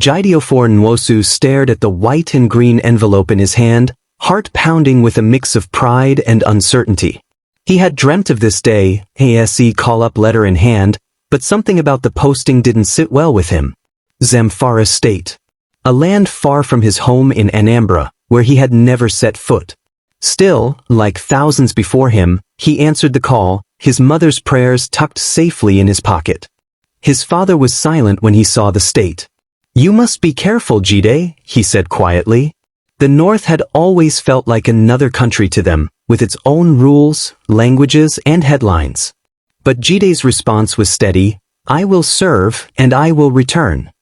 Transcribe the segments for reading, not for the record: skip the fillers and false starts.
Jideofor Nwosu stared at the white and green envelope in his hand, heart pounding with a mix of pride and uncertainty. He had dreamt of this day, NYSC call-up letter in hand, but something about the posting didn't sit well with him. Zamfara State. A land far from his home in Anambra, where he had never set foot. Still, like thousands before him, he answered the call, his mother's prayers tucked safely in his pocket. His father was silent when he saw the state. "You must be careful, Jide," he said quietly. The North had always felt like another country to them, with its own rules, languages, and headlines. But Jide's response was steady, "I will serve, and I will return."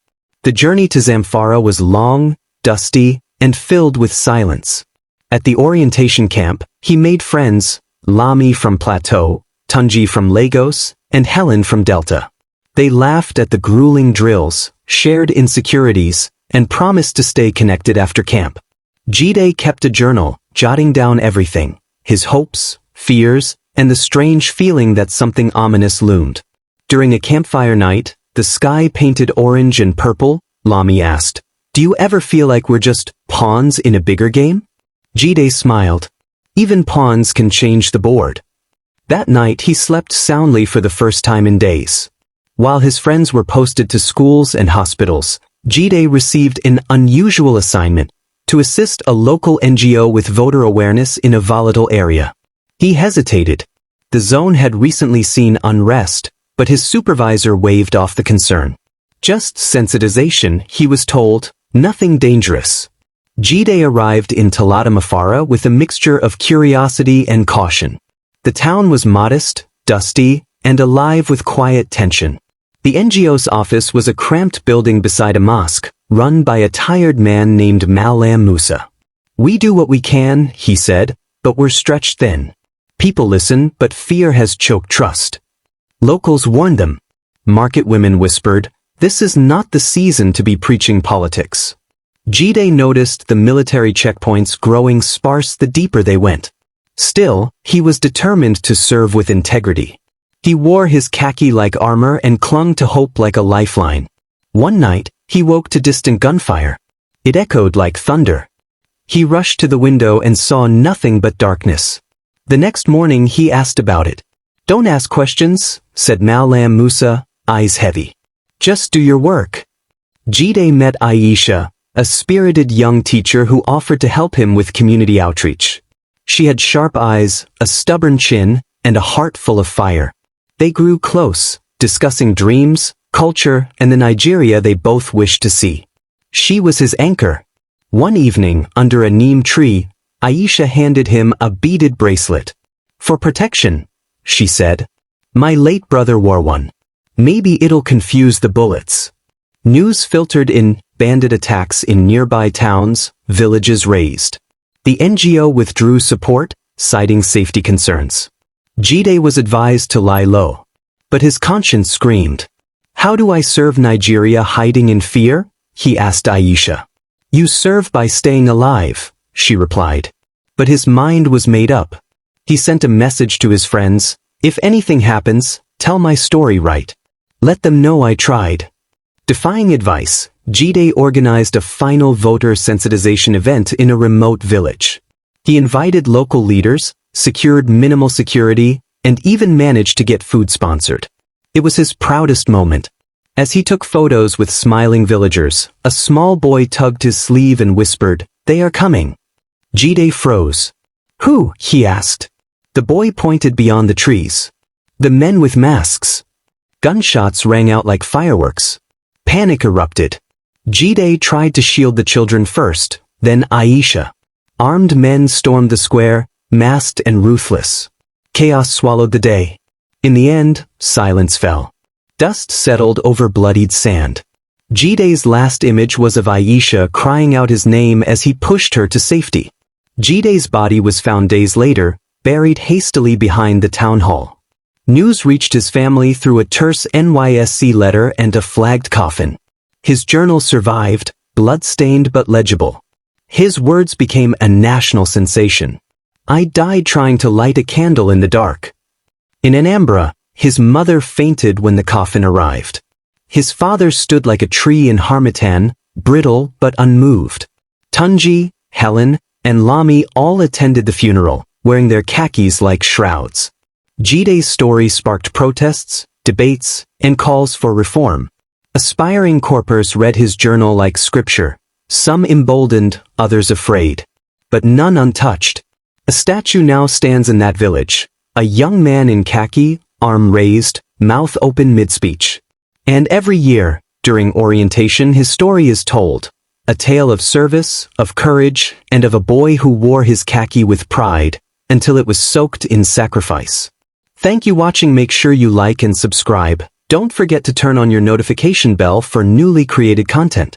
The journey to Zamfara was long, dusty, and filled with silence. At the orientation camp, he made friends, Lami from Plateau, Tunji from Lagos, and Helen from Delta. They laughed at the grueling drills, shared insecurities, and promised to stay connected after camp. Jide kept a journal, jotting down everything, his hopes, fears, and the strange feeling that something ominous loomed. During a campfire night, the sky painted orange and purple, Lami asked, "Do you ever feel like we're just pawns in a bigger game?" Jide smiled. "Even pawns can change the board." That night he slept soundly for the first time in days. While his friends were posted to schools and hospitals, Jide received an unusual assignment to assist a local NGO with voter awareness in a volatile area. He hesitated. The zone had recently seen unrest, but his supervisor waved off the concern. Just sensitization, he was told, nothing dangerous. Jide arrived in Mafara with a mixture of curiosity and caution. The town was modest, dusty, and alive with quiet tension. The NGO's office was a cramped building beside a mosque, run by a tired man named Malam Musa. "We do what we can," he said, "but we're stretched thin. People listen, but fear has choked trust." Locals warned them. Market women whispered, "This is not the season to be preaching politics." Jide noticed the military checkpoints growing sparse the deeper they went. Still, he was determined to serve with integrity. He wore his khaki-like armor and clung to hope like a lifeline. One night, he woke to distant gunfire. It echoed like thunder. He rushed to the window and saw nothing but darkness. The next morning he asked about it. "Don't ask questions," said Malam Musa, eyes heavy. "Just do your work." Jide met Aisha, a spirited young teacher who offered to help him with community outreach. She had sharp eyes, a stubborn chin, and a heart full of fire. They grew close, discussing dreams, culture, and the Nigeria they both wished to see. She was his anchor. One evening, under a neem tree, Aisha handed him a beaded bracelet. "For protection," she said. "My late brother wore one. Maybe it'll confuse the bullets." News filtered in, bandit attacks in nearby towns, villages razed. The NGO withdrew support, citing safety concerns. Jide was advised to lie low. But his conscience screamed. "How do I serve Nigeria hiding in fear?" he asked Aisha. "You serve by staying alive," she replied. But his mind was made up. He sent a message to his friends, "If anything happens, tell my story right. Let them know I tried." Defying advice, Jide organized a final voter sensitization event in a remote village. He invited local leaders, secured minimal security, and even managed to get food sponsored. It was his proudest moment. As he took photos with smiling villagers, a small boy tugged his sleeve and whispered, "They are coming." Jide froze. "Who?" he asked. The boy pointed beyond the trees. "The men with masks." Gunshots rang out like fireworks. Panic erupted. Jide tried to shield the children first, then Aisha. Armed men stormed the square, masked and ruthless. Chaos swallowed the day. In the end, silence fell. Dust settled over bloodied sand. Jide's last image was of Aisha crying out his name as he pushed her to safety. Jide's body was found days later, buried hastily behind the town hall. News reached his family through a terse NYSC letter and a flagged coffin. His journal survived, blood-stained but legible. His words became a national sensation. "I died trying to light a candle in the dark." In Anambra, his mother fainted when the coffin arrived. His father stood like a tree in Harmattan, brittle but unmoved. Tunji, Helen, and Lami all attended the funeral, wearing their khakis like shrouds. Jide's story sparked protests, debates, and calls for reform. Aspiring Corpers read his journal like scripture, some emboldened, others afraid, but none untouched. A statue now stands in that village, a young man in khaki, arm raised, mouth open mid-speech. And every year, during orientation, his story is told, a tale of service, of courage, and of a boy who wore his khaki with pride, until it was soaked in sacrifice. Thank you for watching. Make sure you like and subscribe. Don't forget to turn on your notification bell for newly created content.